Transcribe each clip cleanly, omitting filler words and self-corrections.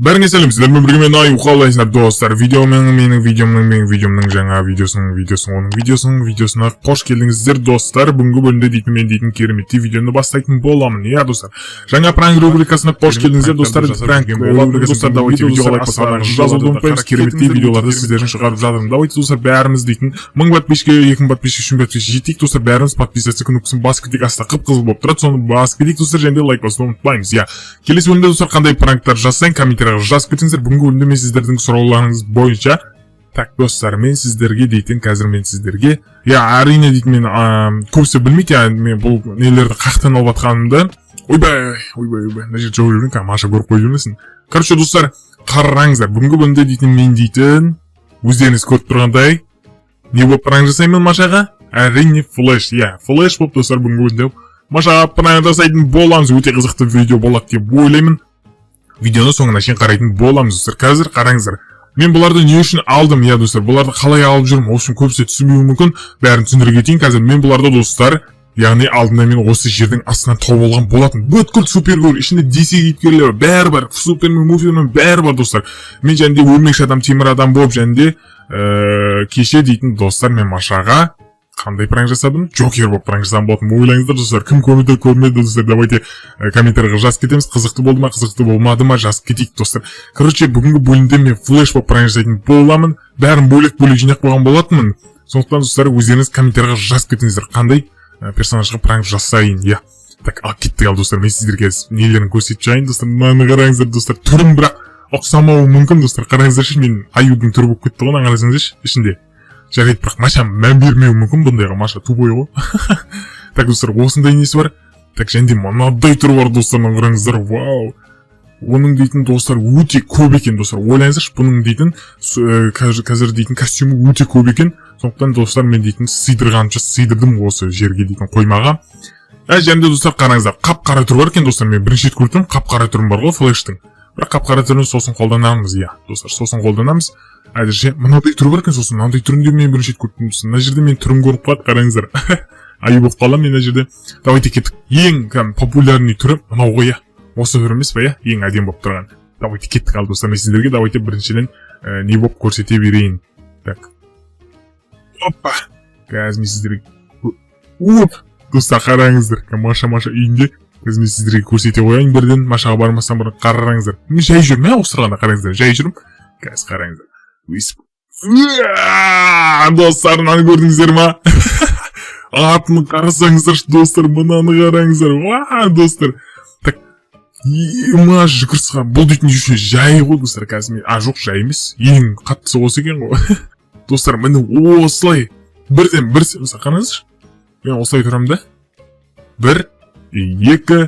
Бәріңе сәлем, сіздермен бірге мен Аю, қалайсыздар достар? Менің видеомның жаңа видеосының видеосына қош келдіңіздер достар. Бүгінгі бөлімде дейтін кереметті видеоны бастайтын боламын. Иә достар, жаңа пранк рубрикасына қош келдіңіздер достар. Пранк достар, давайте видеоға лайк басудан жазуды ұмытпаңыз. Кереметті видеоларды сіздердің шығарып жатырмын. Давайте достар, бәріміз дейтін 1000 подписчикке, 2000 подписчик, 3000 подписчик жетейік достар. Бәріміз подписаться кнопкасын басып кетейік. Аста қып-қызыл болып тұрады, соны басып кетейік достар. Және де лайк басуды ұмытпаймыз. Иә, келесі бөлімде достар қандай пранктар жасайын комментарийға жазып кетіңіздер. Бүгінгі бөлімде мен сіздердің сұрауларыңыз бойынша достар, мен сіздерге дейтін, қазір мен сіздерге, әрине дейтін, мен көбісі білмейді, мен бұл нелерді қақтан алып атқанымды. Ойбай, мына жерде жоқ жүрген, Маша көріп қойып жүрмесін. Короче, достар, қараңыздар, бүгінгі бөлімде дейтін, мен дейтін, өздеріңіз көріп тұрғандай, не болып пранк жасаймын Машаға? Әрине флеш, флеш болып достар, бүгінгі бөлімде Машаға пранк жасайтын боламыз. Өте қызықты видео болады деп ойлаймын. Видеоны соңына шейін қарайтын боламыз достар. Қазір қараңыздар. Мен бұларды не үшін алдым, достар? Бұларды қалай алып жүрмін? В общем, көбісі түсінбеуі мүмкін. Бәрін түсіндіре кетейін. Қазір мен бұларды достар, яғни алдында мен осы жердің астынан тауып алған болатын. Бүткіл супергер, ішінде DC кейіпкерлері бәрі бар. Супермен, муфермен бәрі бар достар. Мен жәнде өлмекші адам, темір адам болып жәнде кеше дейтін достар, мен Машаға қандай пранк жасадым? Джокер болып пранк жасадым болатын. Ойлаңыздар достар, кім көрмеді достар, давайте комментарийға жазып кетеміз. Қызықты болды ма, қызықты болмады ма, жазып кетейік достар. Короче, бүгінгі бөлімде мен флеш болып пранк жасайтын боламын. Бәрін бөлек-бөлек жинақ болған болатынмын. Сондықтан достар, өздеріңіз комментарийға жазып кетіңіздер, қандай персонажға пранк жасайын. Так, кеттік ал достар, мен сіздерге нелерін көрсетіп жайын достар. Мынаны қараңыздар достар, түрім бірақ ұқсамауы мүмкін достар. Қараңыздаршы, мен Аюдың түрі болып кетті ғой, қарасаңыздаршы, ішінде. Жарайды, бірақ Маша мән бермеуі мүмкін, бұндайға Маша тупой ғой. Так, достар, осындай несі бар. Так, және мынадай түрі бар достар, қараңыздар. Вау. Оның дейтін достар өте көп екен достар. Ойлаңыздаршы, бұның дейтін қазір дейтін костюмі өте көп екен. Сондықтан достар, мен дейтін сыйдырғанша сыйдырдым осы жерге дейтін қоймаға. Және достар, қараңыздар, қап-қара түрі бар екен достар. Мен бірінші рет көрдім, қап-қара түрім бар ғой флештің. Бірақ қап-қара түрін сосын қолданамыз, достар, сосын қолданамыз. Әдірше, мынадай түрі бар екен, сосын мынадай түрінде мен бірінші рет көрдім. Мына жерде мен түрім көріп қалады, қараңыздар. Аю болып қалам мен мына жерде. Давайте кеттік. Ең популярный түрі мынау ғой, осы түрі емес па, ең әдемі болып тұрған. Давайте кеттік ал достар, мен сіздерге давайте біріншіден не болып көрсете берейін. Так. Опа. Қазір мен сіздерге. Достар, қараңыздар. Маша үйінде. Қазір мен сіздерге көрсете қояйын бірден. Машаға бармастан бұрын қараңыздар. Мен жай жүрмін, осырғанда қараңыздар. Жай жүрмін. Қазір қараңыздар. Достар, мынаны көрдіңіздер ма? Атын қарасаңыздар, достар, мынаны қараңыздар. Достар. Так, ема жүкірсіға. Бұл дейтін жай ғой, достар. Қазір мен, жоқ, жай емес. Ең қаттысы осы екен ғой. Достар, мені осылай. Бірден, қараңыздар. Мен осылай тұрам да. 1, 2,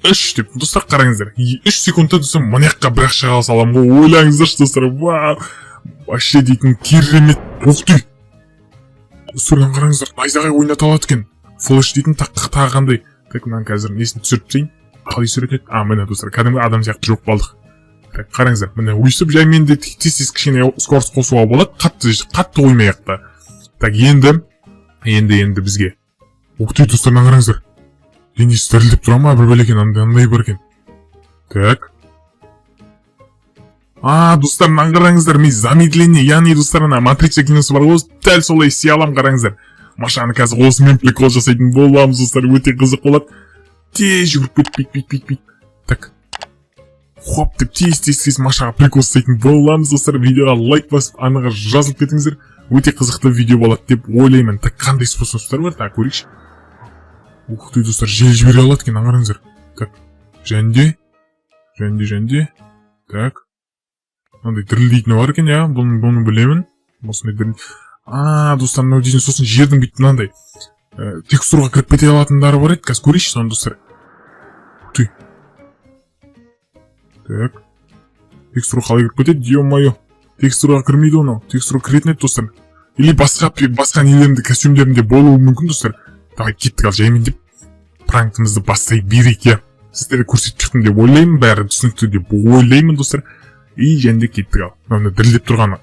3 деп, достар, қараңыздар. 3 секундта достар, маньякқа бір ақша қала салам ғой. Ойлаңыздар, достар. Вау. Вообще дейтін керемет. Ұқты. Достар, қараңыздар. Найзағай ойната алады екен. Флеш дейтін тағандай. Так, мынаны қазір несін түсіріп тейін. Қалай сүретеді? Міне достар, кәдімгі адам сияқты жоқ балдық. Так, қараңыздар. Міне өйстіп, жай менде тез кішкене скорост қосуға болады. Қатты оймай ақта. Так, енді бізге. Ұқты, достар, қараңыздар. Денис дірілдеп тұра ма? Бір бәлекен андай бар екен. Так. Достар, қараңыздар, мен замедление, яғни достар, матрица киносы бар ғой, дәл солай істей алам, қараңыздар. Машаны қазір осымен прикол жасайтын боламыз, достар, өте қызық болады. Тез жүріп бит. Так. Хоп деп тез Машаға прикол жасайтын боламыз, достар. Видеоға лайк басып, анаға жазылып кетіңіздер. Өте қызықты видео болады деп ойлаймын. Так, қандай способтар бар? Так, көрейікші. Ух ты, достар, жел жібере алады екен, қараңыздар. Так. Жәнде. Так. Мынандай дірілдейтіні бар екен, бұны білемін. Осындай діріл. Достар, мынау дейтін сосын жердің бейт мынандай текстураға кіріп кете алатындары бар еді. Қазір көрейші соны, достар. Ты. Так. Текстура қалай кіріп кетеді? Ё-майо. Текстураға кірмейді оны. Текстура кіретін еді, достар. Или басқа нелерінде, костюмдерінде болуы мүмкін, достар. Давай кеттік ал жаймен деп пранктымызды бастай берейік, Сіздерге көрсетіп шықтым деп ойлаймын, бәрі түсінікті деп ойлаймын, достар. Жәнде кеттік ал. Мына дірілдеп тұрғаны.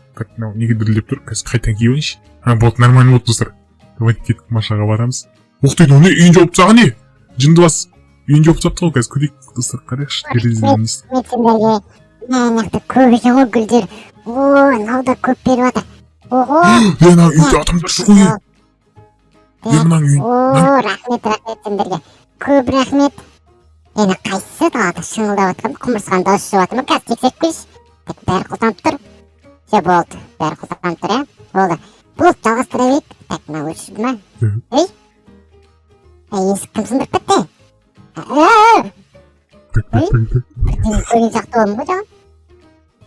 Неге дірілдеп тұр? Қазір қайтан кейбейінші. Болды, нормально болды, достар. Давайте кеттік, Машаға барамыз. Ұқтайды, оны үйін жауып тағы не? Жынды бас. Үйін жауып тапты ғой, қазір көрейік, достар, қарайықшы. Мынақты көп екен ғой гүлдер. Мынау да көп беріп жатыр. Ого. Ана үйде адамдар жоқ қой. Мынаның үй. Рахмет сендерге. Көп рахмет. Ені қайсысы далада шыңылдап жатқан құмырсқан дауыс шығып жатыр ма? Қазір тексеріп келші. Бәрі құлтанып тұр. Болды. Бәрі құлтанып тұр, болды. Болды, жалғастыра берейік. Мына өшірді ма? Ей, есік кім сындырып кетті? Бірдеңе көрген сияқты болдым ғой жаған.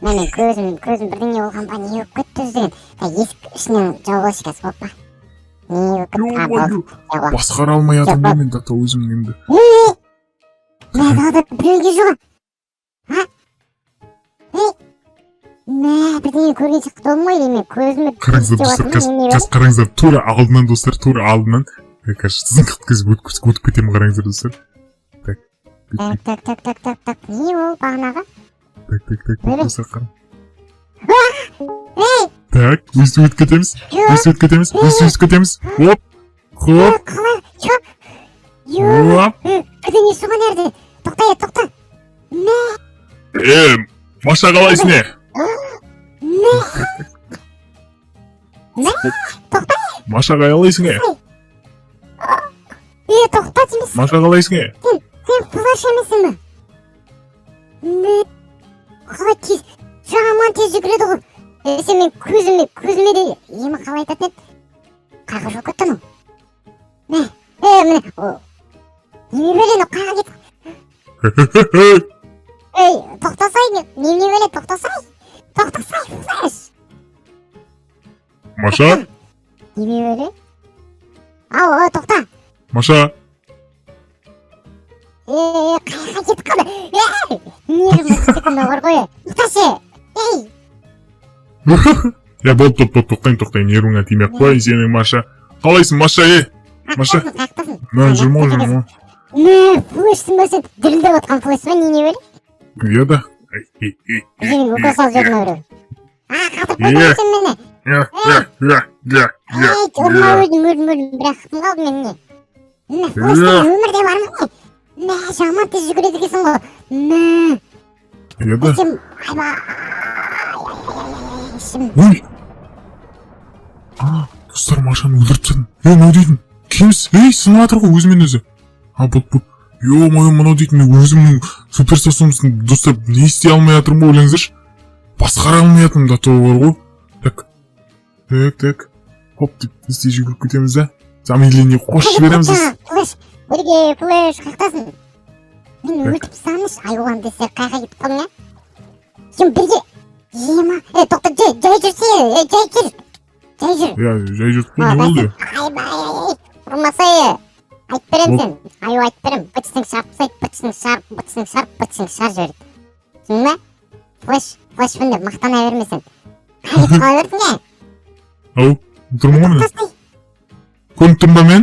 Мен көзім бірдеңе болған ба, не болып кетті деген. Есік ішінен жауып алшы қазір, опа. Не болып кетті? Басқара алмай атамын мен дата өзімнің енді. Мә, далада біреуге жоға. Мә, бірдеңе көрген сияқты болдым ғой, мен көзімді қараңыздар достар, қазір қараңыздар, тура алдынан достар, тура алдынан. Қазір сіздің қыз өтіп кетемін, қараңыздар достар. Так, не ол бағанағы? Так, достар қарың. Так, өстіп кетеміз. Оп, хоп. Оп. Бірдеңе соған әрді. Тоқта. Маша қалайсың не? Тоқта. Маша қалайсың не? Тоқта демесің. Маша қалайсың не? Сен плаш емесің бі? Қалай тез, жаман тез жүгіреді ғой. Сен мен көзіме де емі қалай айтатын еді. Қайғы жоқ кеттің ол. Міне, неме бөлен, қайға кетті? Тоқтасай, неме бөлен, тоқтасай, флаш. Маша? Неме бөлен? Ау, тоқта. Маша? Қайға кетті қалды? Нерімді секунда бар қойы. Тоқташы, Я болды, тоқтайын, нервыңа тимей-ақ қойын сенің, Маша. Қалайсың, Маша, Маша? Мен жүрмін. Флешсің ба сен? Дірілдеп отқан флеш ба, нене бөлі? Я да. Сенің өкіл сал жердің өре. Қатып қойдың сен мені. Ұрма өлдім, бірақ қытым қалды мен не? Флештің өмірде бар ма не? Жаман тез жүгіреді кесің ғой. Я да. Сен, айбай. Ой! Достар, Машаны өлдіртсін. Мынау дейтін. Кемсіз? Сынып жатыр ғой өзімен өзі. Бұл. Мынау дейтін, өзімнің суперстасымсын. Достар, не істей алмай жатырмын ба ойлаңыздаршы? Басқара алмай жатырмын да тоғы бар ғой. Так. Хоп деп, істей жүгіріп кетеміз да. Замедление қош жібереміз. Флеш, қақтасын. Мен өлтіп саныш, айуан десе қайға кетіп қалың, Сен бірге... Ема, тоқта, жай жүрсе, жай жүр. Жай жүріп қой, не болды? Айбай, ұрмасай. Айтып берем сен, айу айтып берем. Бытсың шарпсайды, бытсың шар жіберді. Түсің ба? Флеш фінді, мақтана бермесін. Қайып қала бердің, Ау, тұрмын ғой мен? Көрініп тұрмын ба мен?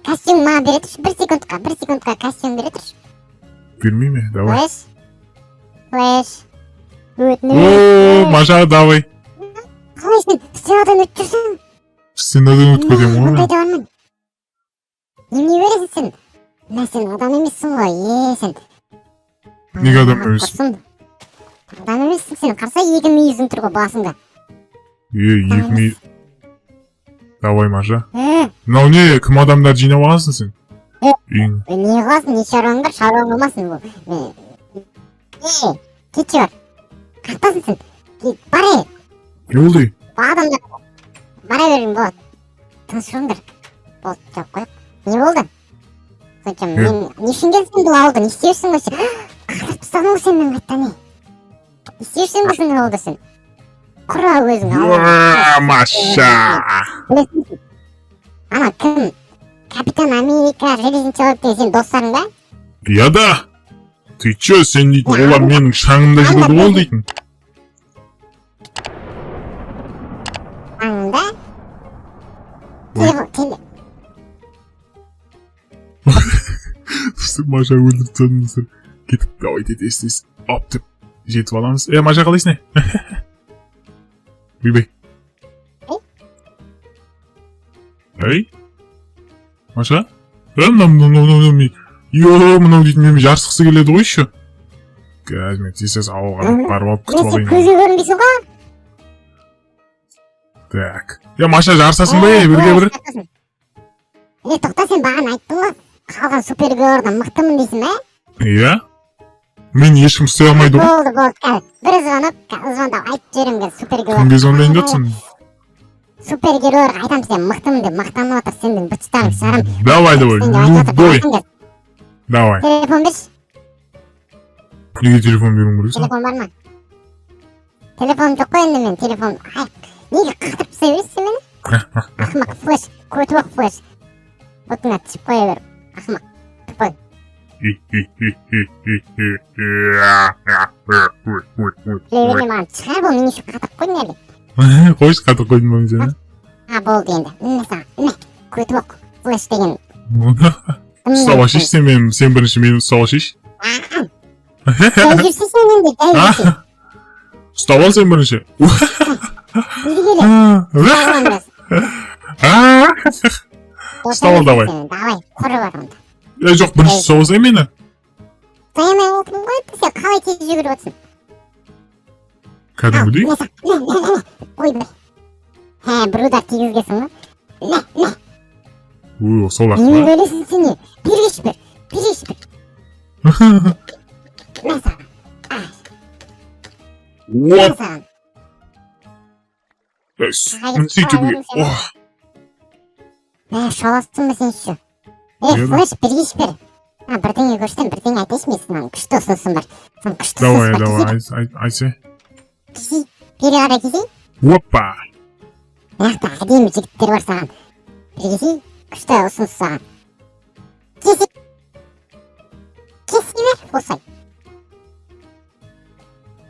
Костюм маған бере тұршы, бір секундқа костюм бере тұршы. Бермей ме? Давай. Флеш. Маша, давай. Қалай сен, стенадан өтіп жүрсің? Стенадан өтіп кетем ғой мен? Қайда бармын? Неме бересің сен? Сен адам емессің ғой, сен. Неге адам емессің? Адам емессің сен, қарса екі мүйізің тұр ғой басыңда. Екі мүйіз... Давай, Маша. Мынау не, кім адамдар жинап аласың сен? Не қыласың, не шаруаң бар, шаруаң болмасын бұл. Кетші бар. Қақтасын сен. Бара. Не болды? Адамдар. Бара берген болады. Тыныш тұрыңдар. Болды, жоқ қойып. Не болды? Сонша мен... Не үшін келсің бұл ауылды? Не істеушісің ғой сен? Қартып тастадың ғой сен мен қайтта не? Не істеушісің ғой сен ауылды сен? Құра өзің ауылды. Маша! Ана кім? Капитан Америка, железный человек деген сен достарың ба? Я да! Ты чё, сен дейтін, олар менің шаңымда жүреді ол дейтін. Шаңында? Маша өлдіріп тастадыңыздар. Кетіп, давай тез. Оп деп, жетіп аламыз. Маша қалайсың не? Ойбай. Маша? Мынау дейтін, мен жарысқысы келеді ғой еще. Қазір мен тез ауылға барып алып күтіп Мен сен алайын. көзге көрінбейсің ғой. Так. Маша жарысасың ба бірге бір? Тоқта, сен бағана айттың ғой. Қалған супергеродан мықтымын дейсің бе? Иә. Мен ешкім ұстай алмайды ғой. Болды. Бір звондап айтып жіберем қазір супергерой. Кімге звондайын жатсың? Супергеройға айтам сен мықтымын деп мақтанып отыр, сенден быттарың шығарам. Давай, любой. Давай. Телефон берші. Неге телефон беруім керексің? Телефон бар ма? Телефон жоқ қой енді мен, телефон. Неге қақтырып тастай бересің мені? Ақымақ флеш, көтібақ флеш. Бұтыңа түсіп қоя бер. Ақымақ, тупой. Біле маған шығар бұл, мен еще қатып қойдың әлі. Қойшы қатып қойдың ба сені? Болды енді. Міне саған, міне. Көтібақ флеш деген. Ұстауға шеш, сен бірінші мені ұстауға шеш. Дәл жүрсе сен енді, дәл жүрсе. Ұстап ал сен бірінші. Үйді келе. Ұстап ал, давай. Давай, құры бар онда. Жоқ, бірінші ұстап алсай мені. Таямай отырмын ғой, сен қалай тез жүгіріп отырсың? Кәдімгідей? Ой, бір. Бір удар тигізгесің ғой. Сол Неме ақпа. бөлесің сен не? Бергеш бір. Мен саған. Мен саған. Шаласың ба сен үші? Флеш, бергеш бір. Бірдеңе көрсем, бірдеңе айтайшы мен саған. Күшті ұсынысым бар. Давай, айтсы. Кесей, бері қарай кесей. Опа. Яқта әдемі жігіттер бар саған. Бір кесей, күшті ұсыныс саған. Кесей бер, болсай.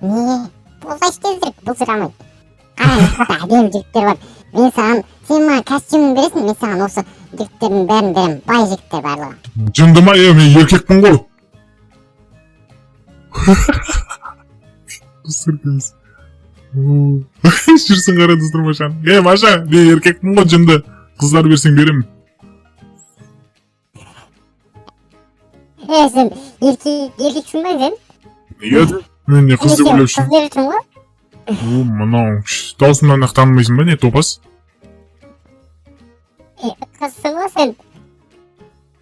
Не, болсайшы тезірек, бұлсырамай. Қарай, яқта әдемі жігіттер бар. Мен саған, сен маған костюмін бересің, мен саған осы жігіттердің бәрін берем. Бай жігіттер барлығы. Жындыма, мен еркекпін ғой. Достар кез. Жүрсің қара достар Машан. Маша, мен еркекпін ғой, жынды. Қыздар берсең беремін. Сен еркексің ба сен? Неге? Мен не қызды біліп үшін. Қыз бересің ғой? Мынау, даусымнан ақ танымайсың ба, не топас? Қызсың ғой сен?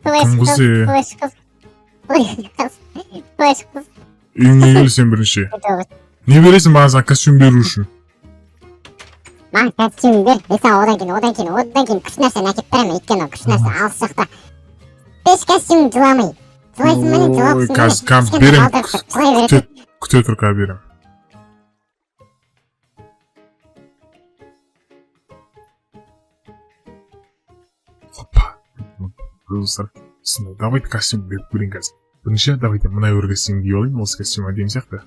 Кім қыз е? Флеш қыз. Үйіңе келсен бірінші. Не бересің маған саған костюм беру үшін? Маған костюм бер. Мен саған одан кейін күш нәрсені әкеп беремін. Өйткені күш нәрсе алыс жақта. 5 костюм жыламай. Жылайсың ба не? Жылап Ой, қазір берем. Күте тұр қазір берем. Опа. Достар, давайте костюм беріп көрейін қазір. Бірінші, давайте мына бір костюм киіп алайын, осы костюм әдемі сияқты.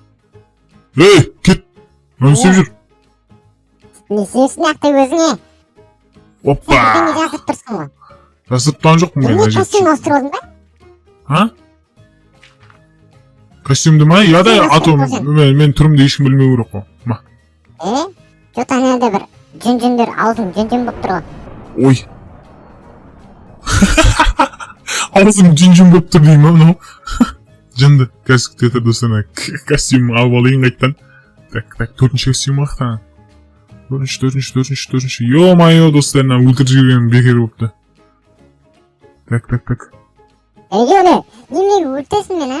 Ей, кет! Мені істеп жүр. Не істейсің нақты өзіңе? Опа! Сен жасырып тұрсың ғой. Жасырып тұрған жоқпын мен. Не костюм ауыстырып алдың ба? А? Костюмді ма? Я да, мен түрімді ешкім білмеу керек қой. Ма? Жота нәлде бір жүн-жүндер, аузың жүн-жүн болып тұр ғой. Ой. Аузым жүн-жүн болып тұр дейм ма мынау? Жынды. Қазір күте тұр достарына. Костюм алып алайын қайттан. Так, төртінші костюм ақтан. Төртінші. Ё-майо достарына өлтіріп жіберген бекер болыпты. Так. Өлі, немеге өлтесің мен, а?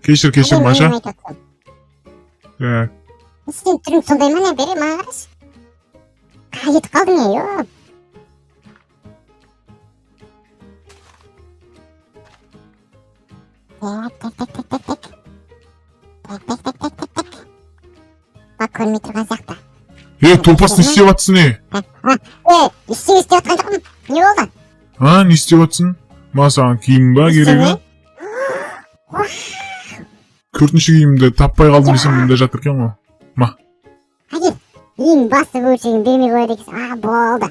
Кешір, Маша. Сен түрің сондай ма, не бере маған қараш? Қай кетіп қалдың, ё? Так. Бак, көрмей тұрған сияқты. Топас не істеп атсың, істеп жатқан жоқпын. Не болды? Не істеп атсың? Ма саған киім ба керегі? Төртінші киімді таппай қалдым десем мұнда жатыр екен ғой. Ма? Қадир, ең басты бөлшегін бермей қояды екенсің. Болды.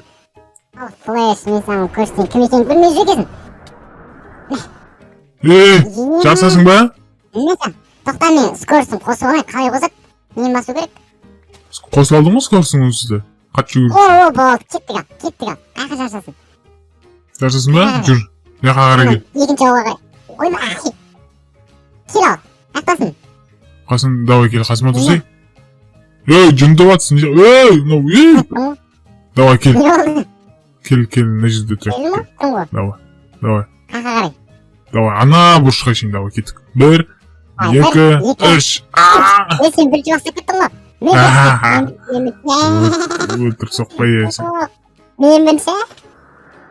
Ал флеш, мен саған көрсетейін. Кім екенін білмей жүр екенсің. Жасасың ба? Несі? Тоқта, мен скоростың қосып алайын. Қалай қосып? Нені басу керек? Қосып алдың ғой скоростың өзізді? Қат жүгір. Болды. Кеттік ал. Қайқа жасасын. Жасасын ба? Жүр. Яқа қарай кет. Екінші ауға қарай. Ойма, кел ал. Ақтасын. Қасым, давай кел, қасыма тұрсай. Жүндіп атсың. Давай кел. Кел, мына жерде тұр. Давай. Қақа қарай. Давай, ана бұрышқа шейін давай кеттік. 1, 2, 3. Сен бірінші бақсы кеттің ғой. Өлтіріп соқпай ешін. Мен бірінші?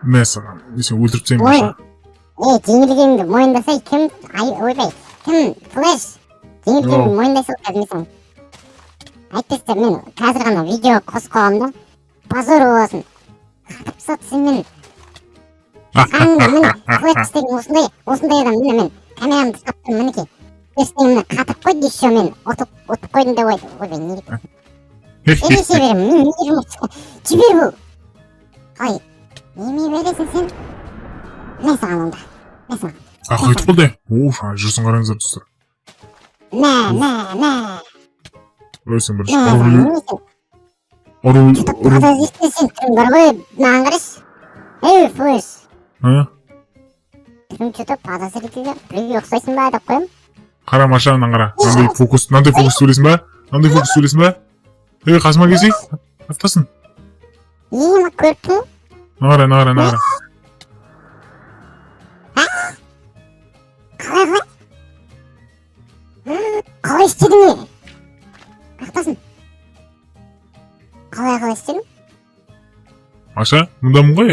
Мә саған, сен өлтіріп тсейін баша. Жеңілгенімді мойындасай, кім? Ойбай, кім? Флэш. Жеңілгенімді мойындасай қазмесің. Әйтпесті, мен қазір ғана видео қосып қоғамда. Позор боласын. Қатып сатсын мен. Қаныңда мен флэш істеген осындай адам мен камерамды таптым мінеке. Естен мені қатып қойды еще мен ұтып қойдым деп ойды. Ойбай, не деп? Ересе берем, мен не жұмыс жібер бұл. Ай, неме бересің сен? Мә саған онда. Қайтып болды? Жүрсін қараңыздар достар. Мә. Өсің бірінші. Жұтып база зестен сен түрін бар ғой, маған қараш. Флэш. Түрін жұтып база зестен біреуге ұқсайсың ба деп қойым. Қара машағынан қара. Нандай фокус сөйлесін ба? Қасыма келсей? Аптасын. Ма көріп тұр? Нағара. Қалай істедің не? Ақтасын. Қалай істедің? Маша, мұндамын ғой?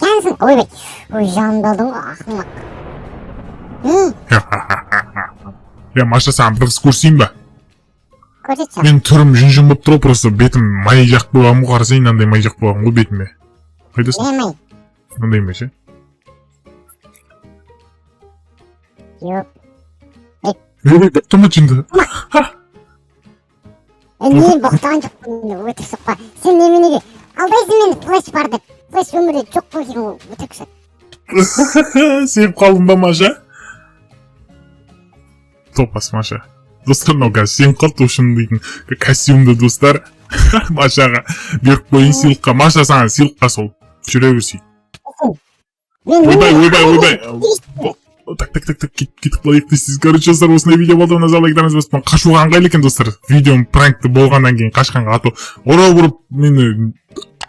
Кәнсің? Ойбай, жанымды алдың ғой, ақымақ. Маша, саған бір қыз көрсейін ба? Көрсетші. Мен түрім жүн болып тұр, просто бетім май жақ болған ғой, қарасай, нандай май жақ болған ғой бетіме. Қайдасың? Не май? Нандай ме ше? Жоқ. Боқтама жынды. Не боқтаған жоқ қойында, өтік соқпа. Сен неменеге алдайсың мені флэш бар деп. Флэш өмірде жоқ қойген ол өтік соқ. Сеп қалдың ба, Маша? Топас, Маша. Достар, мынау қазір сен қалды ұшын дейтін костюмді достар. Машаға беріп қойын сыйлыққа. Маша саған сыйлыққа сол. Жүре берсей. Ойбай. Так, кетіп қалайық дейсіз. Короче, достар, осындай видео болды. Оны залайктарыңыз баспан қашуға аңғайлы екен, достар. Видеом пранкті болғаннан кейін қашқанға ату. Ора бұрып, мені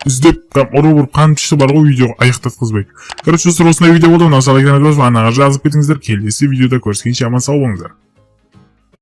іздеп, ора бұрып қанып бар ғой видеоға аяқтатқызбай. Короче, достар, осындай видео болды. Оны залайктарыңыз баспан анаға жазып кетіңіздер. Келесі видеода көріскенше аман сау болыңыздар.